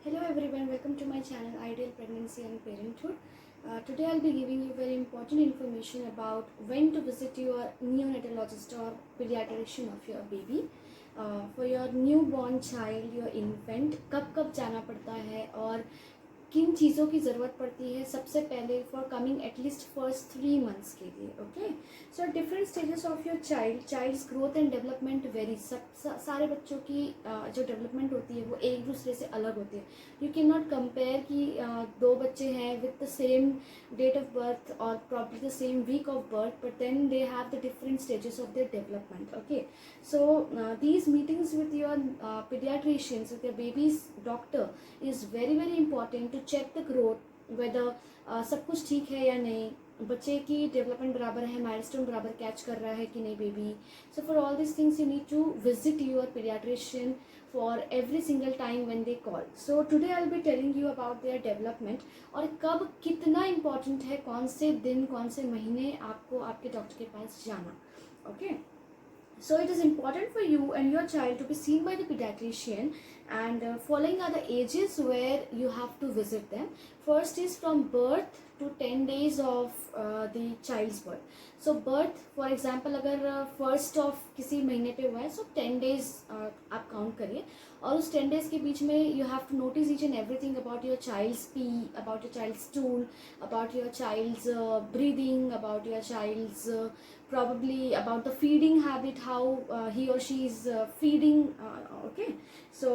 Hello everyone, welcome to my channel Ideal Pregnancy and Parenthood. Today I'll be giving you very important information about when to visit your neonatologist or pediatrician of your baby. For your newborn child, your infant, कब कब जाना पड़ता है और किन चीज़ों की ज़रूरत पड़ती है सबसे पहले for coming at least first 3 months के लिए. Okay, so different stages of your child's growth and development very. सारे बच्चों की जो डेवलपमेंट होती है वो एक दूसरे से अलग होती है. यू कैन नॉट कंपेयर कि दो बच्चे हैं with the same date of birth और probably the same week of birth, but then they have the different stages of their development. Okay, so these meetings with your pediatricians, with your baby's doctor is very important to check the growth whether सब कुछ ठीक है या नहीं, बच्चे की development बराबर है, माइलस्टोन बराबर कैच कर रहा है कि नहीं baby. So for all this things you need to visit your paediatrician for every single time when they call. So today I will be telling you about their development और कब कितना important है, कौन से दिन कौन से महीने आपको आपके डॉक्टर के पास जाना. Okay, so it is important for you and your child to be seen by the pediatrician, and following are the ages where you have to visit them. First is from birth to 10 days of the child's birth. So birth for example अगर first of किसी महीने पे हुआ है, so 10 days आप count करिए और उस 10 days के बीच में you have to notice each and everything about your child's pee, about your child's stool, about your child's breathing, about your child's probably about the feeding habit, how he or she is feeding. Okay, so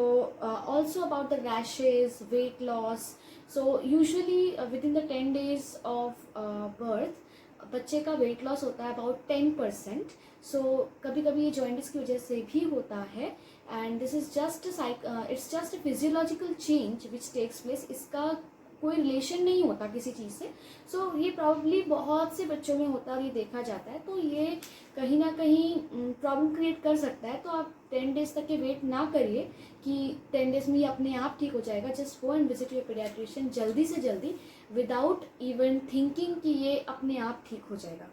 also about the rashes, weight loss. So usually within the 10 days of birth बच्चे का weight loss होता है about 10%. सो कभी कभी ये jaundice की वजह से भी होता है, and this is just it's just a physiological change which takes place. इसका कोई रिलेशन नहीं होता किसी चीज़ से. सो ये प्रॉब्ली बहुत से बच्चों में होता है और ये देखा जाता है, तो ये कहीं ना कहीं प्रॉब्लम क्रिएट कर सकता है. तो आप 10 डेज तक के वेट ना करिए कि 10 डेज में ये अपने आप ठीक हो जाएगा. Just go and visit your paediatrician जल्दी से जल्दी विदाउट इवन थिंकिंग कि ये अपने आप ठीक हो जाएगा.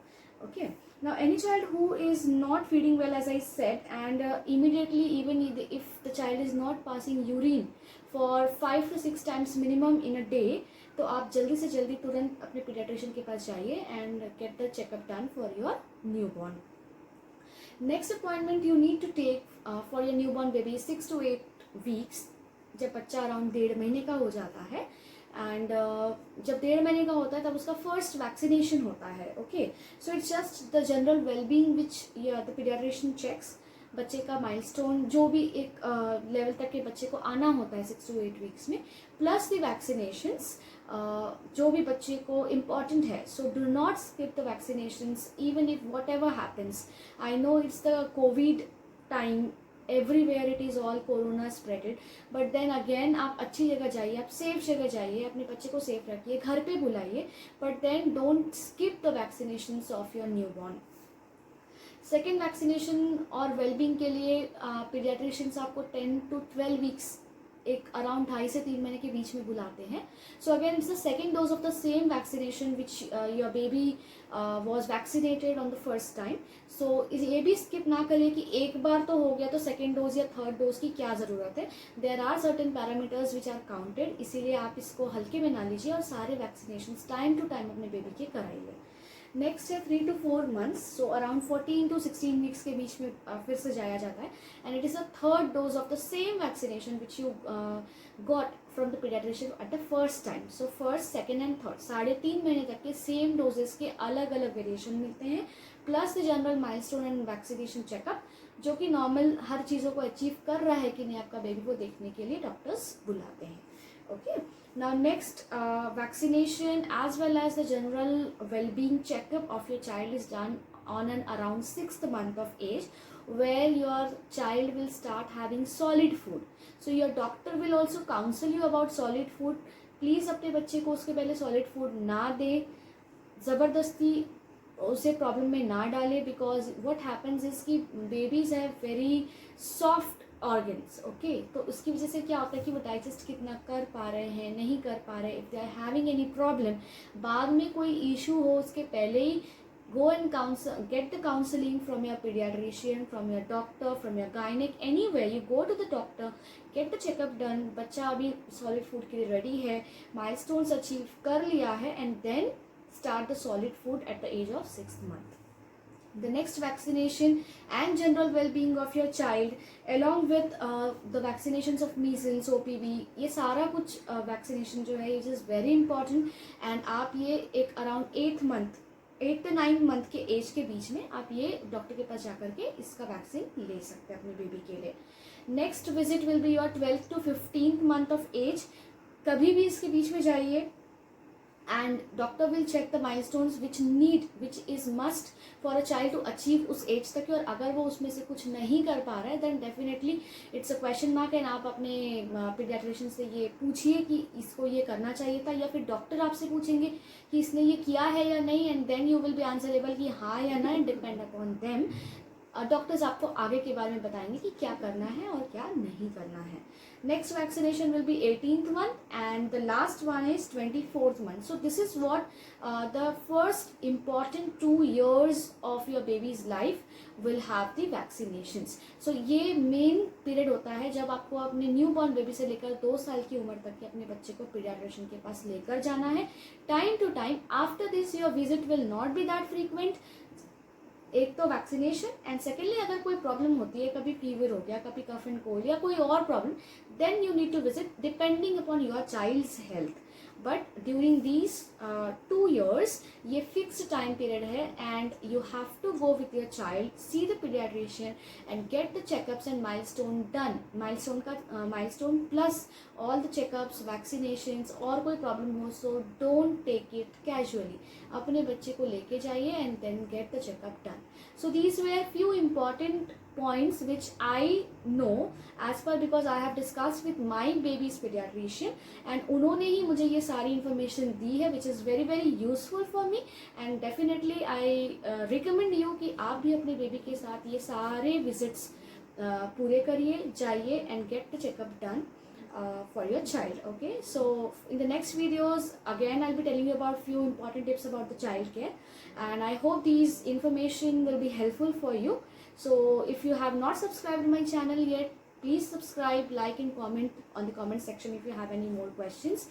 Okay, now any child who is not feeding well, as I said, and immediately even if the child is not passing urine for 5 to 6 times minimum in a day, तो आप जल्दी से जल्दी तुरंत अपने पीडियाट्रिशियन के पास जाइए and get the checkup done for your newborn. Next appointment you need to take for your newborn baby 6 to 8 weeks, जब बच्चा अराउंड 1.5 महीने का हो जाता है. एंड जब 1.5 महीने का होता है तब उसका फर्स्ट वैक्सीनेशन होता है. Okay, so it's just the general wellbeing which the paediatrician checks. बच्चे का माइलस्टोन जो भी एक लेवल तक के बच्चे को आना होता है 6 to 8 वीक्स में, प्लस द वैक्सीनेशंस जो भी बच्चे को इम्पॉर्टेंट है. So do not skip the vaccinations even if whatever happens. I know it's the covid time, everywhere it is all corona spreaded, but then again आप अच्छी जगह जाइए, आप सेफ जगह जाइए, अपने बच्चे को सेफ रखिए, घर पे बुलाइए, but then don't skip the vaccinations of your newborn. Second vaccination और वेलबींग के लिए पीडियाट्रिशियंस आपको 10 to 12 वीक्स एक अराउंड 2.5 से 3 महीने के बीच में बुलाते हैं. So again it's the second dose of the same vaccination which your baby was vaccinated on the first time. So ये भी स्किप ना करिए कि एक बार तो हो गया तो सेकेंड डोज या थर्ड डोज की क्या ज़रूरत है. There are certain parameters which are counted, इसीलिए आप इसको हल्के में ना लीजिए और सारे वैक्सीनेशन टाइम टू टाइम अपने बेबी के कराइए. नेक्स्ट है 3 to 4 months, so around 14 to 16 weeks के बीच में फिर से जाया जाता है, and it is a third dose of the same vaccination which you got from the paediatrician at the first time. So first, second and third 3.5 महीने तक के सेम डोजेस के अलग अलग वेरिएशन मिलते हैं, plus the general milestone and vaccination checkup जो कि नॉर्मल हर चीज़ों को अचीव कर रहा है कि नहीं आपका बेबी को देखने के लिए डॉक्टर्स बुलाते हैं. Okay, now next vaccination as well as the general well-being checkup of your child is done on and around 6th month of age, where your child will start having solid food. So your doctor will also counsel you about solid food. Please अपने बच्चे को उसके पहले solid food ना दे, ज़बरदस्ती उसे problem में ना डाले, बिकॉज what happens is कि babies have very soft organs. Okay, तो उसकी वजह से क्या होता है कि वो डाइजेस्ट कितना कर पा रहे हैं, नहीं कर पा रहे, if they are having any problem, बाद में कोई इशू हो उसके पहले ही go and get the counseling from your pediatrician, from your doctor, from your gynec, anywhere you go to the doctor, get the checkup done. बच्चा अभी solid food के लिए ready है, milestones achieve कर लिया है, and then start the solid food at the age of 6th month. The next vaccination and general well-being of your child, along with the vaccinations of measles, OPV, ये सारा कुछ vaccination जो है it is very important. and आप ये एक around 8 to 9 month के as के बीच में आप ये डॉक्टर के पास जाकर के इसका वैक्सीन ले सकते हैं अपने बेबी के लिए. Next visit will be your 12th to 15th month of age. कभी भी इसके बीच में जाइए, and doctor will check the milestones which is must for a child to achieve उस एज तक. और अगर वो उसमें से कुछ नहीं कर पा रहा है then definitely it's a question mark, and आप अपने pediatrician से ये पूछिए कि इसको ये करना चाहिए था, या फिर डॉक्टर आपसे पूछेंगे कि इसने ये किया है या नहीं, and then you will be answerable कि हाँ या ना, and depend upon them. Doctors आपको आगे के बारे में बताएंगे कि क्या करना है और क्या नहीं करना है. Next vaccination will be 18th month and the last one is 24th month. So this is what the first important 2 years of your baby's life will have the vaccinations. So ये मेन पीरियड होता है जब आपको अपने new born baby से लेकर 2 साल की उम्र तक के अपने बच्चे को पीडियाट्रिशियन के पास लेकर जाना है time to time. After this your visit will not be that frequent. एक तो वैक्सीनेशन, एंड सेकेंडली अगर कोई प्रॉब्लम होती है, कभी फीवर हो गया, कभी कफ एंड कोल्ड या कोई और problem, then you need to visit depending upon your child's health. But during these 2 years ये फिक्स्ड टाइम पीरियड है, and you have to go with your child, see the paediatrician and get the checkups and milestone done. Milestone plus all the checkups, vaccinations, और कोई problem हो so don't take it casually. अपने बच्चे को लेके जाइए and then get the checkup done. So these where few important points which I know as per because I have discussed with my baby's pediatrician, and उन्होंने ही मुझे ये सारी information दी है which is very very useful for me, and definitely I recommend you कि आप भी अपने baby के साथ ये सारे visits पूरे करिए, जाइए and get the checkup done for your child. Okay, so in the next videos again I'll be telling you about few important tips about the child care, and I hope these information will be helpful for you. So if you have not subscribed to my channel yet, please subscribe, like and comment on the comment section if you have any more questions,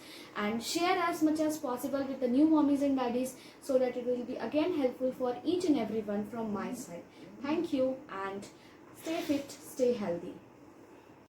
and share as much as possible with the new mommies and daddies so that it will be again helpful for each and everyone from my side. Thank you, and stay fit, stay healthy.